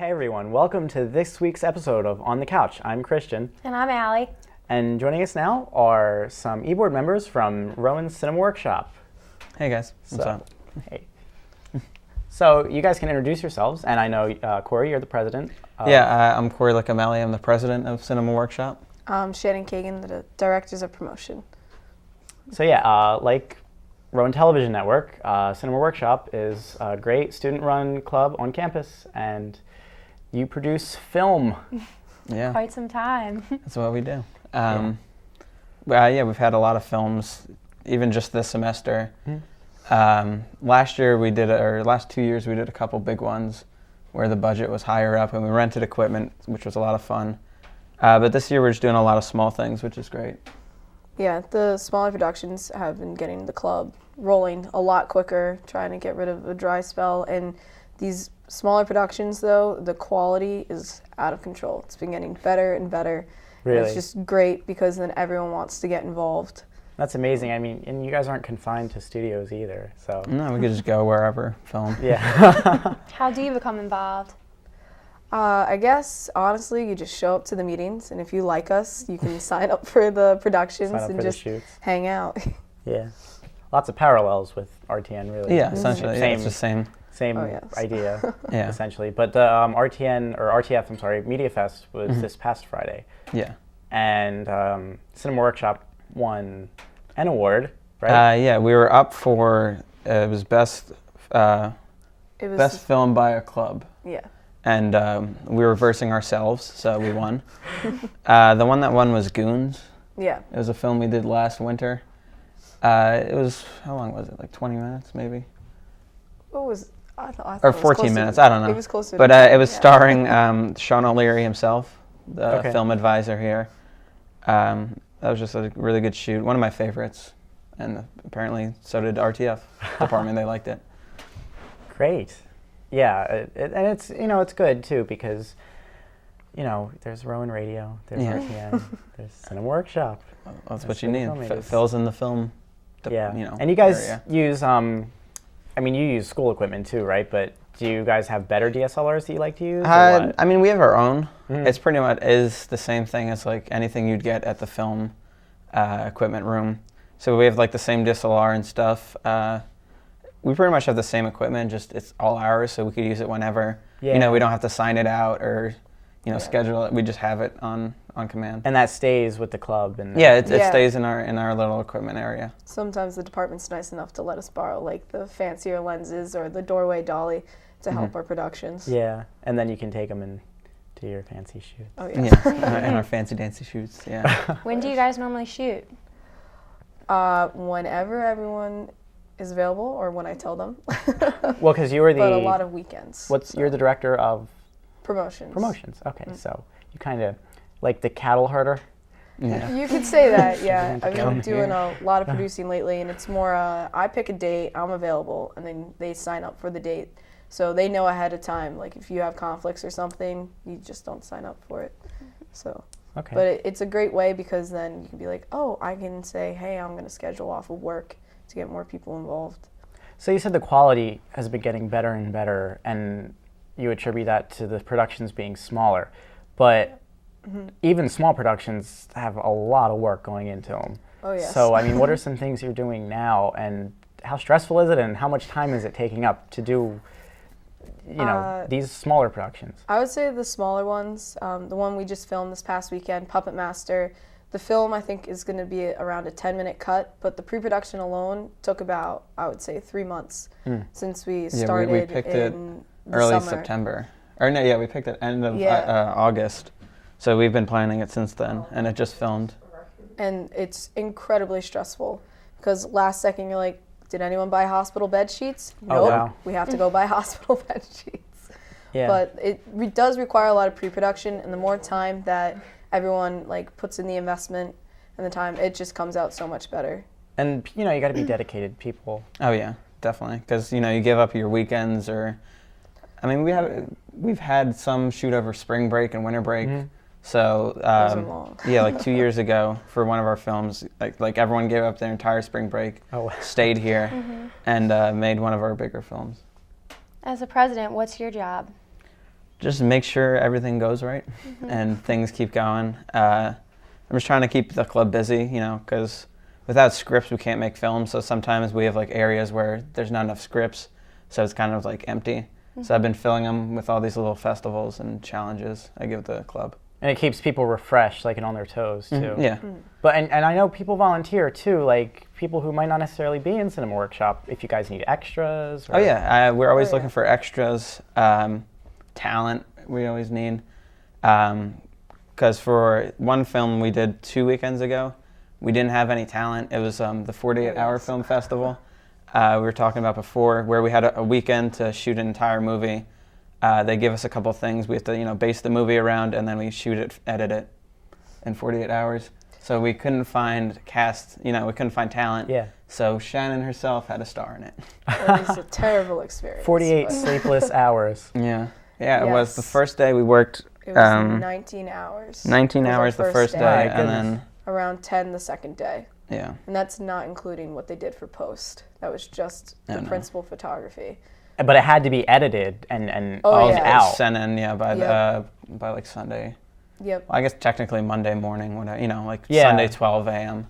Hey everyone, welcome to this week's episode of On the Couch. I'm Christian. And I'm Allie. And joining us now are some e-board members from Rowan's Cinema Workshop. Hey guys, what's up? Hey. So you guys can introduce yourselves, and I know, Corey, you're the president. I'm Corey Licamelli. I'm the president of Cinema Workshop. Shannon Kagan, the directors of promotion. So like Rowan Television Network, Cinema Workshop is a great student-run club on campus, and you produce film. Yeah, Quite some time. that's what we do. We've had a lot of films, even just this semester. Last 2 years we did a couple big ones where the budget was higher up and we rented equipment, which was a lot of fun. But this year we're just doing a lot of small things, which is great. Yeah, the smaller productions have been getting the club rolling a lot quicker, trying to get rid of a dry spell. And these smaller productions, though, the quality is out of control. It's been getting better and better. Really? And it's just great because then everyone wants to get involved. That's amazing. I mean, and you guys aren't confined to studios either, so. No, we could just go wherever, film. Yeah. How do you become involved? I guess, honestly, you just show up to the meetings, and if you like us, you can sign up for the productions and just hang out. Yeah. Lots of parallels with RTN, really. Yeah, essentially. It's the same. Same idea, Yeah. essentially. But the RTF, Media Fest was this past Friday. Yeah. And Cinema Workshop won an award, right? We were up for, it was best film by a club. Yeah. And we were versing ourselves, so we won. The one that won was Goons. Yeah. It was a film we did last winter. It was, how long was it? Like 20 minutes, maybe? What was, I thought or it was 14 minutes, I don't know. It was closer but to it was starring Sean O'Leary himself, the film advisor here. That was just a really good shoot, one of my favorites. And apparently so did RTF department, they liked it. Great. Yeah, and it's, it's good too because, there's Rowan Radio, there's RTN, there's Cinema Workshop. That's what you need. Phil's in the film, And you guys use, you use school equipment too, right? But do you guys have better DSLRs that you like to use? We have our own. It's pretty much is the same thing as like anything you'd get at the film equipment room. So we have like the same DSLR and stuff. We pretty much have the same equipment, just it's all ours, so we could use it whenever. Yeah. We don't have to sign it out or, schedule it. We just have it on command. And that stays with the club. And it stays in our little equipment area. Sometimes the department's nice enough to let us borrow like the fancier lenses or the doorway dolly to help our productions. Yeah, and then you can take them and do your fancy shoots. Oh yeah. And our fancy dancy shoots. Yeah. When do you guys normally shoot? Whenever everyone is available or when I tell them. Well, because you were but a lot of weekends. You're the director of? Promotions. Okay, so you kind of like the cattle herder? Yeah. You could say that, yeah. I've been doing a lot of producing lately, and it's more, I pick a date, I'm available, and then they sign up for the date. So they know ahead of time, like if you have conflicts or something, you just don't sign up for it. So. Okay. But it's a great way because then you can be like, oh, I can say, hey, I'm going to schedule off of work to get more people involved. So you said the quality has been getting better and better, and you attribute that to the productions being smaller. But even small productions have a lot of work going into them. Oh, yes. So, what are some things you're doing now, and how stressful is it, and how much time is it taking up to do, these smaller productions? I would say the smaller ones, the one we just filmed this past weekend, Puppet Master, the film I think is going to be around a 10-minute cut, but the pre-production alone took about, I would say, 3 months since we started we picked it early September. We picked it end of August. So we've been planning it since then, and it just filmed. And it's incredibly stressful because last second you're like, did anyone buy hospital bed sheets? Nope. Wow. We have to go buy hospital bed sheets. Yeah. But it does require a lot of pre-production, and the more time that everyone puts in the investment and the time, it just comes out so much better. And you got to be dedicated people. Oh yeah, definitely. Because you give up your weekends, or we've had some shoot over spring break and winter break. So those are long. 2 years ago for one of our films, like everyone gave up their entire spring break, stayed here, and made one of our bigger films. As a president, what's your job? just make sure everything goes right and things keep going. I'm just trying to keep the club busy, because without scripts we can't make films. So sometimes we have like areas where there's not enough scripts, so it's kind of like empty. So I've been filling them with all these little festivals and challenges I give the club. And it keeps people refreshed, like, and on their toes, too. Yeah. But, and I know people volunteer, too, like, people who might not necessarily be in Cinema Workshop, if you guys need extras. Or... Oh, yeah. We're always looking for extras, talent we always need. Because for one film we did 2 weekends ago, we didn't have any talent. It was the 48-hour film festival we were talking about before, where we had a weekend to shoot an entire movie. They give us a couple things we have to, base the movie around, and then we shoot it, edit it in 48 hours. So we couldn't find cast, we couldn't find talent. Yeah. So Shannon herself had a star in it. It was a terrible experience. 48 but sleepless hours. Yeah. Yeah, it was the Yes. first day we worked. It was 19 hours. 19 was our hours the first day, and then, around 10 the second day. yeah. And that's not including what they did for post. That was just the principal photography. But it had to be edited and Oh, yeah. out. Sent in, by like Sunday. Yep. Well, I guess technically Monday morning, whatever, like Yeah. Sunday 12 a.m.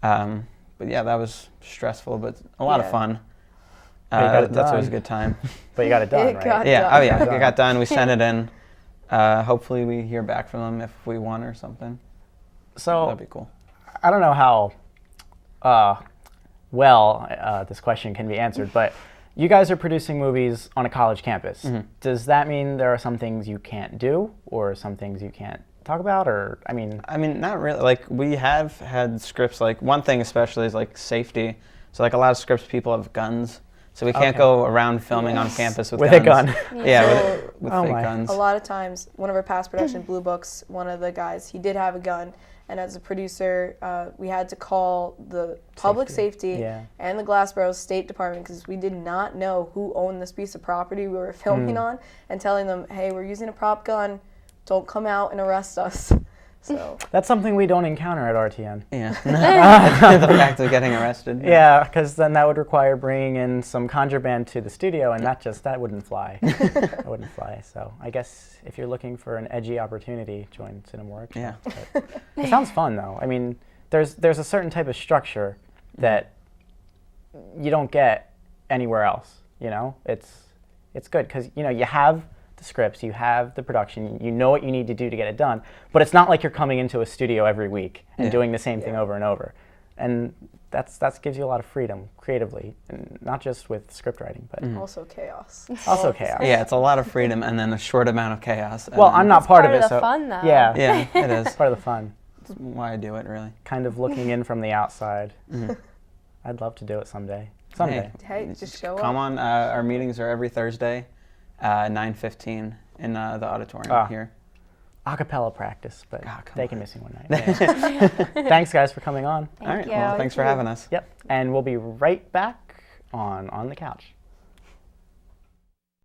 But yeah, that was stressful, but a lot of Yeah. fun. But you got it That's always a done. good time. But you got it done, It right? got Yeah, done. oh yeah, Done. it got done. We sent it in. Hopefully we hear back from them if we won or something. So That'd be cool. I don't know how well this question can be answered, but you guys are producing movies on a college campus. Does that mean there are some things you can't do or some things you can't talk about? Or, I mean, not really. Like, we have had scripts, like, one thing especially is, like, safety. So, like, a lot of scripts, people have guns. So we can't go around filming on campus with With guns. a gun. Yeah, So- with Oh fake my. guns. A lot of times, one of our past production, Blue Books, one of the guys, he did have a gun. And as a producer, we had to call the public safety Yeah. and the Glassboro State Department because we did not know who owned this piece of property we were filming on, and telling them, hey, we're using a prop gun, don't come out and arrest us. So That's something we don't encounter at RTN. Yeah. The fact of getting arrested. Yeah, because then that would require bringing in some contraband to the studio, and that wouldn't fly. That wouldn't fly. So I guess if you're looking for an edgy opportunity, join Cinema Workshop. Yeah. But it sounds fun, though. I mean, there's a certain type of structure that you don't get anywhere else. It's good because you have the scripts, you have the production, you know what you need to do to get it done, but it's not like you're coming into a studio every week and doing the same thing over and over. And that gives you a lot of freedom creatively, and not just with script writing, but also chaos. also chaos. Yeah, it's a lot of freedom and then a short amount of chaos. and Well, then- I'm not part of it, the so fun, though. yeah, Yeah, it is. it's part of the fun. That's why I do it, really. Kind of looking in from the outside. I'd love to do it someday. Someday. Hey, just show Come up. on, our meetings are every Thursday, 9:15 in the auditorium Ah. here. Acapella practice, but Ah, come they on. can miss me one night. Thanks, guys, for coming on. All right, you. well, thanks for having us. Yep, and we'll be right back on the couch.